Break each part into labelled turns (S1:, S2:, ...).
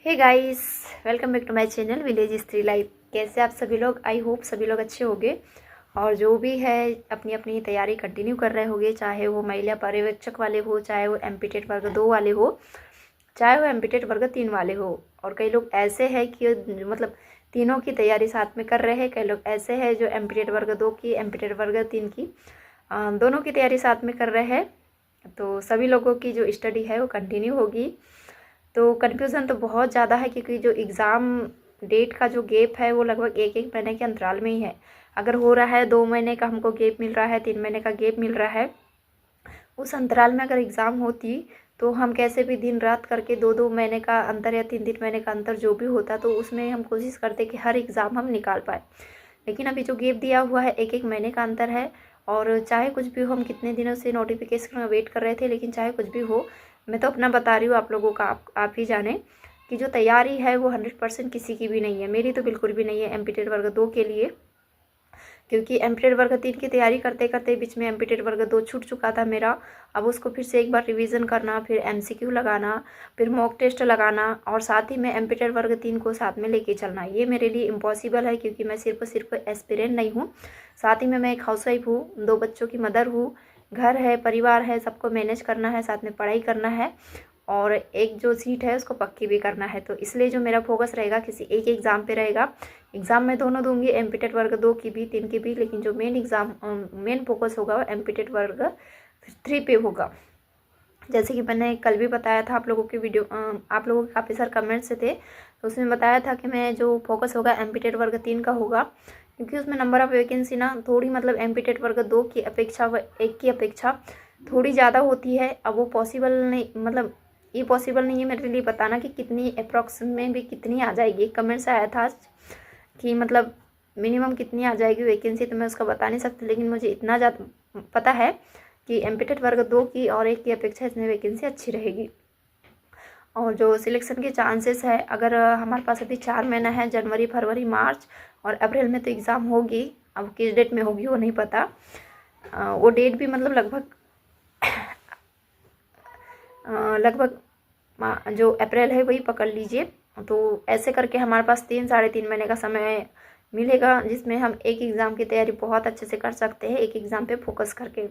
S1: Hey guys, welcome back to my channel village Stree life. कैसे आप सभी लोग? आई होप सभी लोग अच्छे होंगे और जो भी है अपनी अपनी तैयारी कंटिन्यू कर रहे होंगे, चाहे वो महिला पर्यवेक्षक वाले हो, चाहे वो एमपीटेड वर्ग 2 वाले हो, चाहे वो एमपीटेड वर्ग 3 वाले हो। और कई लोग ऐसे हैं कि मतलब तीनों की तैयारी साथ में कर रहे हैं। कई लोग ऐसे हैं जो एमपीटेड वर्ग 2 की, एमपीटेड वर्ग 3 की दोनों की तैयारी साथ में कर रहे हैं। तो सभी लोगों की जो स्टडी है वो कंटिन्यू होगी। तो कन्फ्यूज़न तो बहुत ज़्यादा है क्योंकि जो एग्ज़ाम डेट का जो गैप है वो लगभग एक एक महीने के अंतराल में ही है। अगर हो रहा है 2 महीने का हमको गैप मिल रहा है, 3 महीने का गैप मिल रहा है, उस अंतराल में अगर एग्ज़ाम होती तो हम कैसे भी दिन रात करके 2-2 महीने का अंतर या 3-3 महीने का अंतर जो भी होता तो उसमें हम कोशिश करते कि हर एग्ज़ाम हम निकाल पाए। लेकिन अभी जो गैप दिया हुआ है एक एक महीने का अंतर है। और चाहे कुछ भी हो, हम कितने दिनों से नोटिफिकेशन का वेट कर रहे थे, लेकिन चाहे कुछ भी हो, मैं तो अपना बता रही हूँ आप लोगों का, आप ही जाने कि जो तैयारी है वो 100% किसी की भी नहीं है। मेरी तो बिल्कुल भी नहीं है एमपीटेड वर्ग 2 के लिए, क्योंकि एमपीटेड वर्ग 3 की तैयारी करते करते बीच में एमपीटेड वर्ग 2 छूट चुका था मेरा। अब उसको फिर से एक बार रिवीजन करना, फिर एमसीक्यू लगाना, फिर मॉक टेस्ट लगाना और साथ ही में एमपीटेड वर्ग 3 को साथ में लेके चलना, ये मेरे लिए इम्पॉसिबल है क्योंकि मैं सिर्फ एस्पिरेंट नहीं हूँ। साथ ही में मैं एक हाउसवाइफ हूँ, 2 बच्चों की मदर हूँ, घर है, परिवार है, सबको मैनेज करना है, साथ में पढ़ाई करना है और एक जो सीट है उसको पक्की भी करना है। तो इसलिए जो मेरा फोकस रहेगा किसी एक एग्ज़ाम पे रहेगा। एग्ज़ाम मैं दोनों दूंगी, एमपीटेड वर्ग 2 की भी, 3 की भी, लेकिन जो मेन फोकस होगा वो एमपीटेड वर्ग 3 पे होगा। जैसे कि मैंने कल भी बताया था आप लोगों के वीडियो, आप लोगों के काफ़ी सारे कमेंट्स से थे, तो उसमें बताया था कि मैं जो फोकस होगा एमपीटेड वर्ग 3 का होगा, क्योंकि उसमें नंबर ऑफ़ वैकेंसी ना थोड़ी मतलब एमपीटेड वर्ग 2 की अपेक्षा व 1 की अपेक्षा थोड़ी ज़्यादा होती है। अब वो पॉसिबल नहीं, मतलब ये पॉसिबल नहीं है मेरे लिए बताना कि कितनी अप्रॉक्स में भी कितनी आ जाएगी। कमेंट से आया था कि मतलब मिनिमम कितनी आ जाएगी वैकेंसी, तो मैं उसका बता नहीं सकती, लेकिन मुझे इतना ज़्यादा पता है कि एमपीटेड वर्ग 2 की और 1 की अपेक्षा इसमें वैकेंसी अच्छी रहेगी। और जो सिलेक्शन के चांसेस है, अगर हमारे पास अभी 4 महीना है, जनवरी, फरवरी, मार्च और अप्रैल में तो एग्ज़ाम होगी। अब किस डेट में होगी वो नहीं पता, वो डेट भी मतलब लगभग जो अप्रैल है वही पकड़ लीजिए। तो ऐसे करके हमारे पास 3-3.5 महीने का समय मिलेगा जिसमें हम एक एग्ज़ाम की तैयारी बहुत अच्छे से कर सकते हैं, एक एग्ज़ाम पे फोकस करके।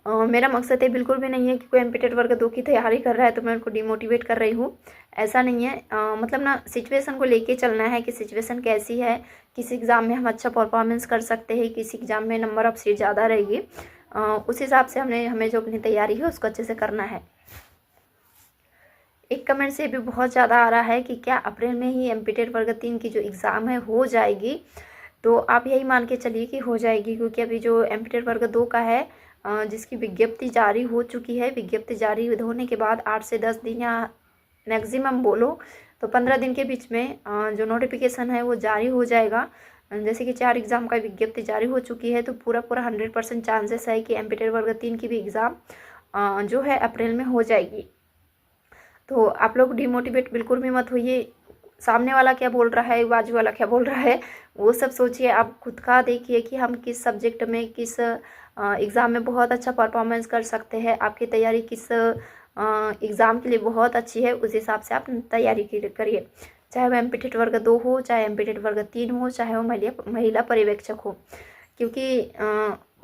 S1: मेरा मकसद ये बिल्कुल भी नहीं है कि कोई एमपीटेड वर्ग 2 की तैयारी कर रहा है तो मैं उनको डिमोटिवेट कर रही हूँ, ऐसा नहीं है। मतलब ना सिचुएशन को लेके चलना है कि सिचुएशन कैसी है, किस एग्ज़ाम में हम अच्छा परफॉर्मेंस कर सकते हैं, किस एग्ज़ाम में नंबर ऑफ सीट ज़्यादा रहेगी, उस हिसाब से हमें जो अपनी तैयारी है उसको अच्छे से करना है। एक कमेंट से भी बहुत ज़्यादा आ रहा है कि क्या अप्रैल में ही एमपीटेड वर्ग 3 की जो एग्ज़ाम है हो जाएगी? तो आप यही मान के चलिए कि हो जाएगी, क्योंकि अभी जो एमपीटेड वर्ग 2 का है, जिसकी विज्ञप्ति जारी हो चुकी है, विज्ञप्ति जारी होने के बाद 8 से 10 दिन या मैक्सिमम बोलो तो 15 दिन के बीच में जो नोटिफिकेशन है वो जारी हो जाएगा। जैसे कि 4 एग्ज़ाम का विज्ञप्ति जारी हो चुकी है, तो पूरा 100% चांसेस है कि एमपीटेड वर्ग 3 की भी एग्ज़ाम जो है अप्रैल में हो जाएगी। तो आप लोग डिमोटिवेट बिल्कुल भी मत होइए। सामने वाला क्या बोल रहा है, बाजू वाला क्या बोल रहा है, वो सब सोचिए। आप खुद का देखिए कि हम किस सब्जेक्ट में, किस एग्ज़ाम में बहुत अच्छा परफॉर्मेंस कर सकते हैं, आपकी तैयारी किस एग्ज़ाम के लिए बहुत अच्छी है, उस हिसाब से आप तैयारी करिए। चाहे वो एमपीटेड वर्ग 2 हो, चाहे एमपीटेड वर्ग 3 हो, चाहे वो महिला पर्यवेक्षक हो, क्योंकि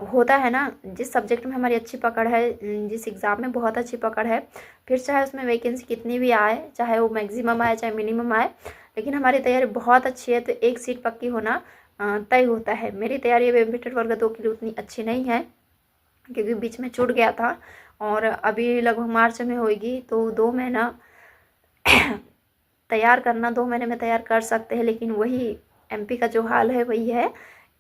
S1: होता है ना, जिस सब्जेक्ट में हमारी अच्छी पकड़ है, जिस एग्ज़ाम में बहुत अच्छी पकड़ है, फिर चाहे उसमें वैकेंसी कितनी भी आए, चाहे वो मैक्सिमम आए चाहे मिनिमम आए, लेकिन हमारी तैयारी बहुत अच्छी है तो एक सीट पक्की होना तय होता है। मेरी तैयारी एमपीटेड वर्ग 2 के लिए उतनी अच्छी नहीं है क्योंकि बीच में छूट गया था और अभी लगभग मार्च में होगी, तो 2 महीना तैयार करना, 2 महीने में तैयार कर सकते हैं। लेकिन वही एमपी का जो हाल है वही है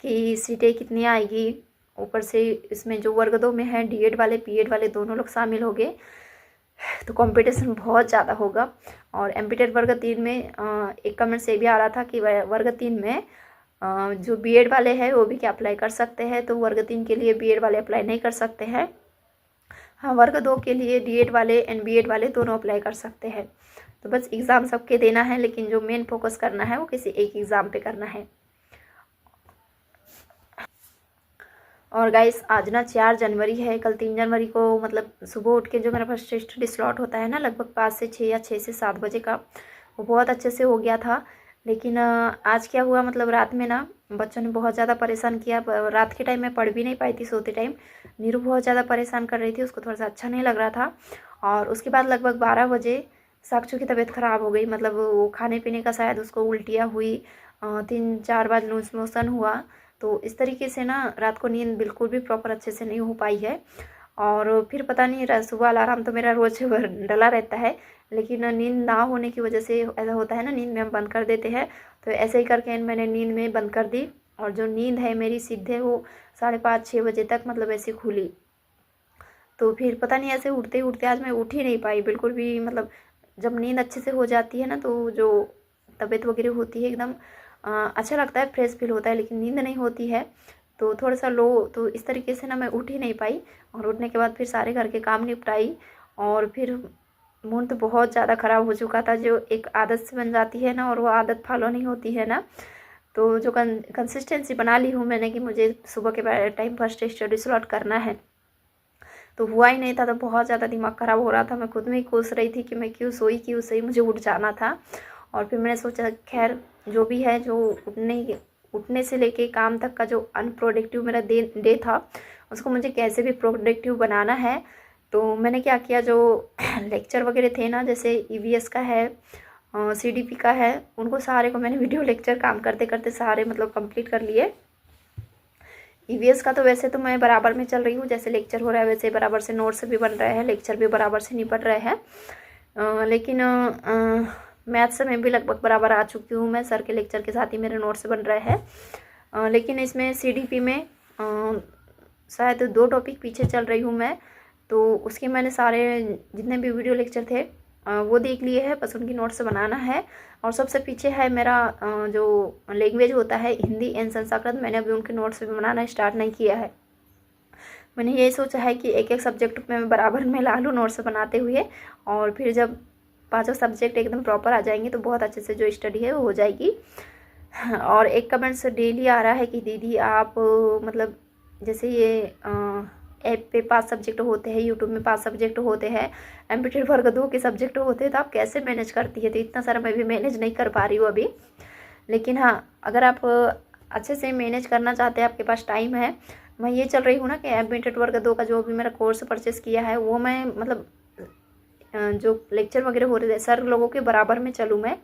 S1: कि सीटें कितनी आएगी, ऊपर से इसमें जो वर्ग 2 में है डीएड वाले पीएड वाले दोनों लोग शामिल हो गए, तो कंपटीशन बहुत ज़्यादा होगा। और एमपीटेड वर्ग 3 में एक कमेंट से भी आ रहा था कि वर्ग 3 में जो बीएड वाले हैं वो भी क्या अप्लाई कर सकते हैं, तो वर्ग 3 के लिए बीएड वाले अप्लाई नहीं कर सकते हैं। हाँ, वर्ग 2 के लिए डीएड वाले एंड बीएड वाले दोनों अप्लाई कर सकते हैं। तो बस एग्ज़ाम सबके देना है, लेकिन जो मेन फोकस करना है वो किसी एक एग्ज़ाम पे करना है। और गाइस आज ना 4 जनवरी है, कल 3 जनवरी को मतलब सुबह उठ के जो मेरा फर्स्ट स्टडी स्लॉट होता है ना लगभग 5 से 6 या 6 से 7 बजे का, वो बहुत अच्छे से हो गया था। लेकिन आज क्या हुआ, मतलब रात में ना बच्चों ने बहुत ज़्यादा परेशान किया। रात के टाइम मैं पढ़ भी नहीं पाई थी, सोते टाइम नीरू बहुत ज़्यादा परेशान कर रही थी, उसको थोड़ा सा अच्छा नहीं लग रहा था। और उसके बाद लगभग 12 बजे साक्षु की तबीयत ख़राब हो गई, मतलब वो खाने पीने का शायद उसको उल्टियाँ हुई, 3-4 बार लूज मोशन हुआ। तो इस तरीके से ना रात को नींद बिल्कुल भी प्रॉपर अच्छे से नहीं हो पाई है। और फिर पता नहीं सुबह अलार्म तो मेरा रोज़ डला रहता है, लेकिन नींद ना होने की वजह से ऐसा होता है ना, नींद में हम बंद कर देते हैं। तो ऐसे ही करके मैंने नींद में बंद कर दी, और जो नींद है मेरी सीधे वो 5:30-6 बजे तक मतलब ऐसे खुली। तो फिर पता नहीं ऐसे उठते उठते आज मैं उठ ही नहीं पाई बिल्कुल भी। मतलब जब नींद अच्छे से हो जाती है ना तो जो तबीयत वगैरह होती है एकदम अच्छा लगता है, फ्रेश फील होता है, लेकिन नींद नहीं होती है तो थोड़ा सा लो। तो इस तरीके से ना मैं उठ ही नहीं पाई, और उठने के बाद फिर सारे घर के काम निपटाई। और फिर मूड तो बहुत ज़्यादा ख़राब हो चुका था, जो एक आदत से बन जाती है ना और वो आदत फॉलो नहीं होती है ना। तो जो कंसिस्टेंसी बना ली हूँ मैंने कि मुझे सुबह के टाइम फर्स्ट स्टडी स्लॉट करना है, तो हुआ ही नहीं था। तो बहुत ज़्यादा दिमाग ख़राब हो रहा था, मैं खुद में ही कोस रही थी कि मैं क्यों सोई, मुझे उठ जाना था। और फिर मैंने सोचा खैर जो भी है, जो उठने से लेके काम तक का जो अनप्रोडक्टिव मेरा डे था, उसको मुझे कैसे भी प्रोडक्टिव बनाना है। तो मैंने क्या किया, जो लेक्चर वगैरह थे ना, जैसे ईवीएस का है, सीडीपी का है, उनको सारे को मैंने वीडियो लेक्चर काम करते करते सारे मतलब कंप्लीट कर लिए। ईवीएस का तो वैसे तो मैं बराबर में चल रही हूँ, जैसे लेक्चर हो रहा है वैसे बराबर से नोट्स भी बन रहे हैं, लेक्चर भी बराबर से निपट रहे हैं। लेकिन मैथ्स में भी लगभग बराबर आ चुकी हूँ मैं, सर के लेक्चर के साथ ही मेरे नोट्स बन रहे हैं। लेकिन इसमें सीडीपी में शायद 2 टॉपिक पीछे चल रही हूँ मैं, तो उसके मैंने सारे जितने भी वीडियो लेक्चर थे वो देख लिए हैं, बस उनकी नोट्स बनाना है। और सबसे पीछे है मेरा जो लैंग्वेज होता है हिंदी एंड संस्कृत, मैंने अभी उनके नोट्स भी बनाना स्टार्ट नहीं किया है। मैंने ये सोचा है कि एक एक सब्जेक्ट में मैं बराबर में ला लूँ नोट्स बनाते हुए, और फिर जब 5 सब्जेक्ट एकदम प्रॉपर आ जाएंगे तो बहुत अच्छे से जो स्टडी है वो हो जाएगी। और एक कमेंट्स डेली आ रहा है कि दीदी आप मतलब जैसे ये ऐप पे 5 सब्जेक्ट होते हैं, यूट्यूब में 5 सब्जेक्ट होते हैं, एमपीटेड वर्ग 2 के सब्जेक्ट होते हैं, तो आप कैसे मैनेज करती है। तो इतना सारा मैं भी मैनेज नहीं कर पा रही हूँ अभी, लेकिन हाँ अगर आप अच्छे से मैनेज करना चाहते हैं, आपके पास टाइम है, मैं ये चल रही हूँ ना कि एमपीटेड वर्ग 2 का जो भी मेरा कोर्स परचेस किया है वो मैं मतलब जो लेक्चर वगैरह हो रहे थे सर लोगों के बराबर में चलूँ मैं,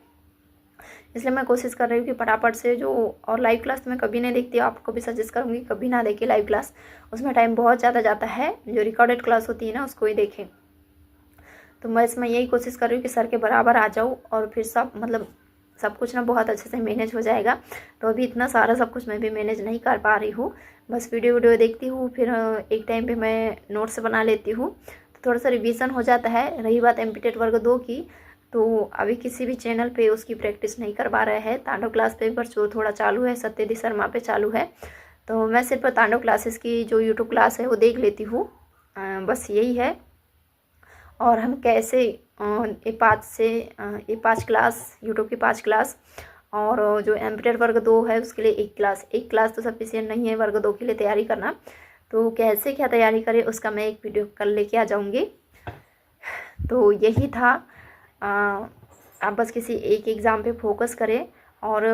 S1: इसलिए मैं कोशिश कर रही हूँ कि फटाफट से जो, और लाइव क्लास तो मैं कभी नहीं देखती, आपको भी सजेस्ट करूँगी कभी ना देखें लाइव क्लास, उसमें टाइम बहुत ज़्यादा जाता है, जो रिकॉर्डेड क्लास होती है ना उसको ही देखें। तो मैं इसमें यही कोशिश कर रही हूँ कि सर के बराबर आ जाऊँ, और फिर सब कुछ ना बहुत अच्छे से मैनेज हो जाएगा। तो अभी इतना सारा सब कुछ मैं भी मैनेज नहीं कर पा रही हूँ, बस वीडियो देखती हूँ, फिर एक टाइम पे मैं नोट्स बना लेती हूँ, तो थोड़ा सा रिवीजन हो जाता है। रही बात एमपीटेड वर्ग 2 की, तो अभी किसी भी चैनल पे उसकी प्रैक्टिस नहीं करवा रहे हैं। तांडव क्लास पे पर जो थोड़ा चालू है, सत्यदी शर्मा पे चालू है, तो मैं सिर्फ तांडव क्लासेस की जो यूट्यूब क्लास है वो देख लेती हूँ, बस यही है। और हम कैसे ये 5 क्लास यूट्यूब की 5 क्लास, और जो एमपीटेड वर्ग 2 है उसके लिए एक क्लास तो सफिशिएंट नहीं है वर्ग 2 के लिए तैयारी करना, तो कैसे क्या तैयारी करें उसका मैं एक वीडियो कल लेके आ जाऊँगी। तो यही था, आप बस किसी एक एग्ज़ाम पे फोकस करें, और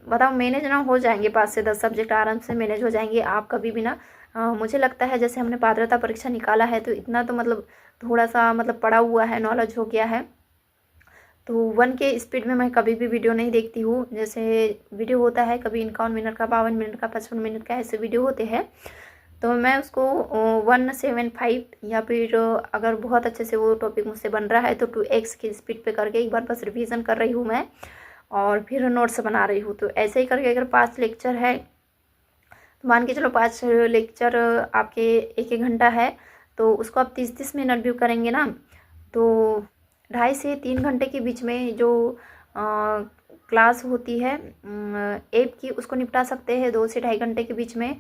S1: बताओ मैनेज ना हो जाएंगे, 5 से 10 सब्जेक्ट आराम से मैनेज हो जाएंगे। आप कभी भी ना मुझे लगता है जैसे हमने पात्रता परीक्षा निकाला है तो इतना तो मतलब थोड़ा सा मतलब पढ़ा हुआ है, नॉलेज हो गया है, तो 1 के स्पीड में मैं कभी भी वीडियो नहीं देखती हूँ। जैसे वीडियो होता है कभी 51 मिनट का, 52 मिनट का, 55 मिनट का, ऐसे वीडियो होते हैं, तो मैं उसको 175 या फिर अगर बहुत अच्छे से वो टॉपिक मुझसे बन रहा है तो 2x की स्पीड पे करके एक बार बस रिवीजन कर रही हूँ मैं, और फिर नोट्स बना रही हूँ। तो ऐसे ही करके अगर 5 लेक्चर है तो मान के चलो 5 लेक्चर आपके 1-1 घंटा है, तो उसको आप 30-30 मिनट व्यू करेंगे ना, तो 2.5 से 3 घंटे के बीच में जो क्लास होती है ऐप की उसको निपटा सकते हैं 2 से 2.5 घंटे के बीच में।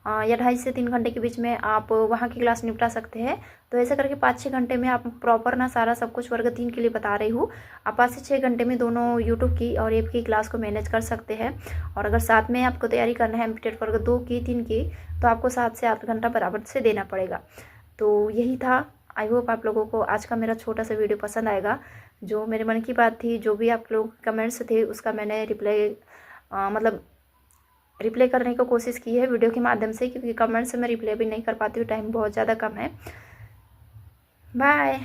S1: या 2.5 से 3 घंटे के बीच में आप वहाँ की क्लास निपटा सकते हैं। तो ऐसे करके 5-6 घंटे में आप प्रॉपर ना सारा सब कुछ वर्ग 3 के लिए बता रही हूँ, आप 5 से 6 घंटे में दोनों यूट्यूब की और ऐप की क्लास को मैनेज कर सकते हैं। और अगर साथ में आपको तैयारी करना है एमपीटेट वर्ग 2 की 3 की, तो आपको 7 से 8 घंटा बराबर से देना पड़ेगा। तो यही था। आई होप आप लोगों को आज का मेरा छोटा सा वीडियो पसंद आएगा। जो मेरे मन की बात थी, जो भी आप लोग कमेंट्स थे, उसका मैंने रिप्लाई करने की कोशिश की है वीडियो के माध्यम से, क्योंकि कमेंट्स से मैं रिप्लाई भी नहीं कर पाती हूँ, टाइम बहुत ज़्यादा कम है। बाय।